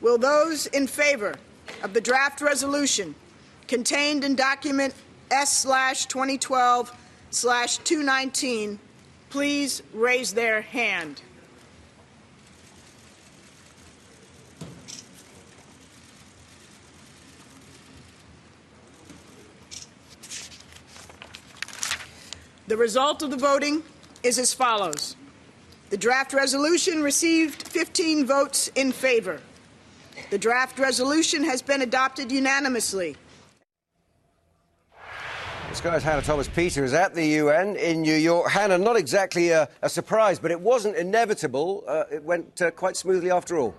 Will those in favor of the draft resolution contained in document S/2012/219 please raise their hand? The result of the voting is as follows. The draft resolution received 15 votes in favor. The draft resolution has been adopted unanimously. Sky's Hannah Thomas-Peter is at the UN in New York. Hannah, not exactly a surprise, but it wasn't inevitable. It went quite smoothly after all.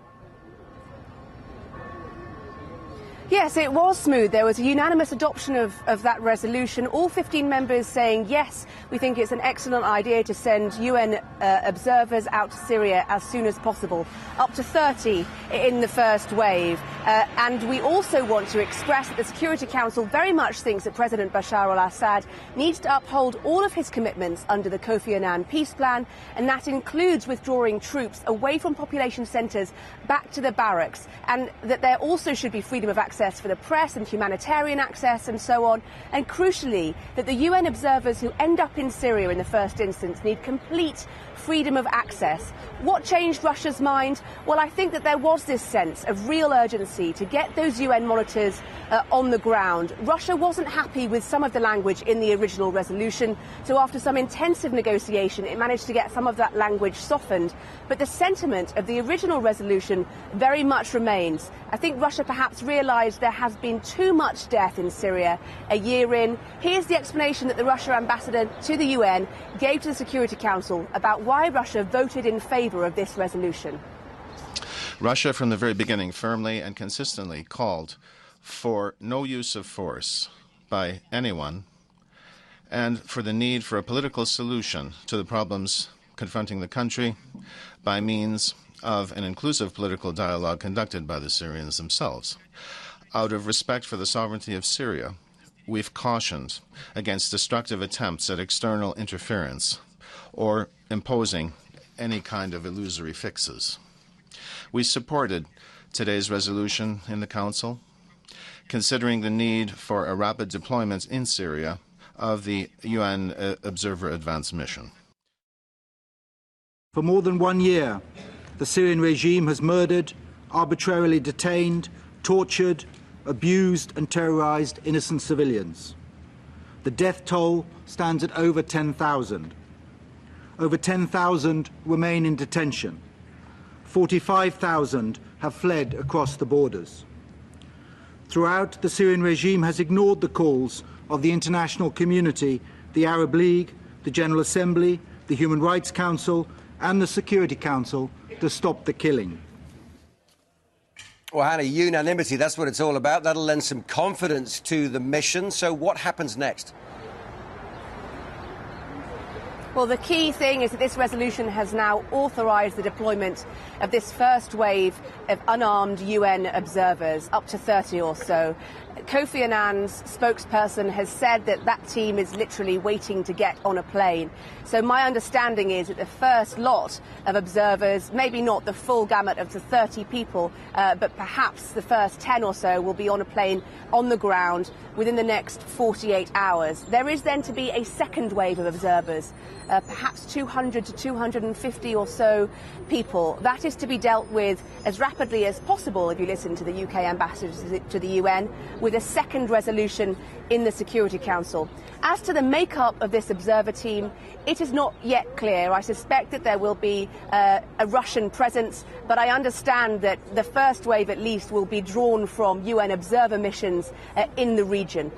Yes, it was smooth. There was a unanimous adoption of that resolution. All 15 members saying, yes, we think it's an excellent idea to send UN observers out to Syria as soon as possible, up to 30 in the first wave. And we also want to express that the Security Council very much thinks that President Bashar al-Assad needs to uphold all of his commitments under the Kofi Annan peace plan, and that includes withdrawing troops away from population centres back to the barracks, and that there also should be freedom of access for the press and humanitarian access and so on, and crucially that the UN observers who end up in Syria in the first instance need complete freedom of access. What changed Russia's mind? Well, I think that there was this sense of real urgency to get those UN monitors on the ground. Russia wasn't happy with some of the language in the original resolution, so after some intensive negotiation it managed to get some of that language softened. But the sentiment of the original resolution very much remains. I think Russia perhaps realised there has been too much death in Syria a year in. Here's the explanation that the Russia ambassador to the UN gave to the Security Council about why Russia voted in favour of this resolution. Russia, from the very beginning, firmly and consistently called for no use of force by anyone and for the need for a political solution to the problems confronting the country by means of an inclusive political dialogue conducted by the Syrians themselves. Out of respect for the sovereignty of Syria, we've cautioned against destructive attempts at external interference or imposing any kind of illusory fixes. We supported today's resolution in the Council, considering the need for a rapid deployment in Syria of the UN Observer Advance Mission. For more than 1 year, the Syrian regime has murdered, arbitrarily detained, tortured, abused and terrorized innocent civilians. The death toll stands at over 10,000. Over 10,000 remain in detention. 45,000 have fled across the borders. Throughout, the Syrian regime has ignored the calls of the international community, the Arab League, the General Assembly, the Human Rights Council and the Security Council to stop the killing. Well, Hannah, unanimity, that's what it's all about. That'll lend some confidence to the mission. So what happens next? Well, the key thing is that this resolution has now authorised the deployment of this first wave of unarmed UN observers, up to 30 or so. Kofi Annan's spokesperson has said that that team is literally waiting to get on a plane. So my understanding is that the first lot of observers, maybe not the full gamut of the 30 people, but perhaps the first 10 or so will be on a plane on the ground within the next 48 hours. There is then to be a second wave of observers, perhaps 200 to 250 or so people. That is to be dealt with as rapidly as possible, if you listen to the UK ambassador to the UN, with a second resolution in the Security Council. As to the makeup of this observer team, it is not yet clear. I suspect that there will be a Russian presence, but I understand that the first wave at least will be drawn from UN observer missions in the region.